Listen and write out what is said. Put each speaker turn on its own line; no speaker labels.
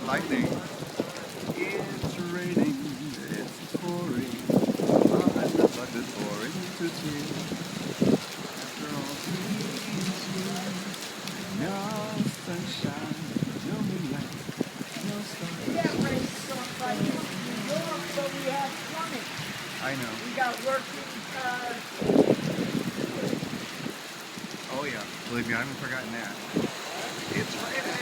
lightning. It's raining, it's pouring, on the bucket pouring to tears. After all these years, no sunshine, no moonlight, no
We
stars.
got raised so by New York, but we have plumbing.
I know.
We got working,
Oh yeah, believe me, I haven't forgotten that. It's raining.